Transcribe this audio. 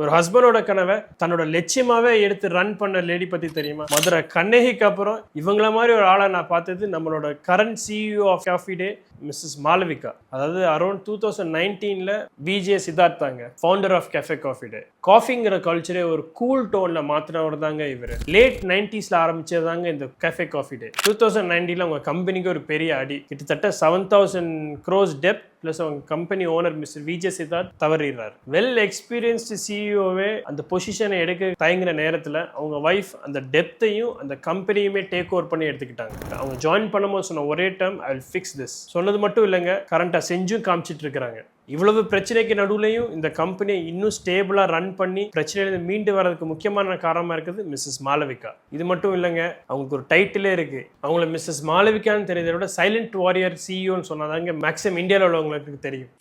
ஒரு ஹஸ்பண்டோட கனவை தன்னோட லட்சியமாவே எடுத்து ரன் பண்ண லேடி பத்தி தெரியுமா? மதுரை கண்ணகிக்கு அப்புறம் இவங்கள மாதிரி ஒரு ஆளை நான் பார்த்தது நம்மளோட current CEO of Coffee Day Mrs Malavika. அதாவது அரௌண்ட் 2019ல விஜே சித்தார்த் தாங்க founder of Cafe Coffee Day. காஃபிங்கிற கல்ச்சரே ஒரு கூல் டோன்ல மாத்தினவர் தாங்க இவர். லேட் 90sல ஆரம்பிச்சதாங்க இந்த கஃபே காஃபி டே. 2019ல அவங்க கம்பெனிக்கு ஒரு பெரிய அடி, கிட்டத்தட்ட 7,000 crores டெப்ட் பிளஸ் அவங்க company owner Mister VG Siddhartha தவறிடுறாரு. வெல் எக்ஸ்பீரியன்ஸ்டு சிஇஓவே அந்த பொசிஷனை எடுக்க தயங்குற நேரத்தில் அவங்க ஒய்ஃப் அந்த டெப்த்தையும் அந்த கம்பெனியுமே டேக் ஓவர் பண்ணி எடுத்துக்கிட்டாங்க. அவங்க ஜாயின் பண்ணும்போது சொன்ன ஒரே term, I will fix this சொன்னது மட்டும் இல்லைங்க, கரண்டாக செஞ்சும் காமிச்சிட்டு இருக்கிறாங்க. இவ்வளவு பிரச்சனைக்கு நடுவுலையும் இந்த கம்பெனியை இன்னும் ஸ்டேபிளா ரன் பண்ணி பிரச்சனையிலிருந்து மீண்டு வர்றதுக்கு முக்கியமான காரணமா இருக்குது மிஸ்ஸஸ் மாளவிகா. இது மட்டும் இல்லைங்க, அவங்களுக்கு ஒரு டைட்டிலே இருக்கு. அவங்கள மிஸ்ஸஸ் மாளவிகான்னு தெரியுதை விட சைலண்ட் வாரியர் சிஇஓன்னு சொன்னாதாங்க மேக்ஸிமம் இந்தியாவில் உள்ளவங்களுக்கு தெரியும்.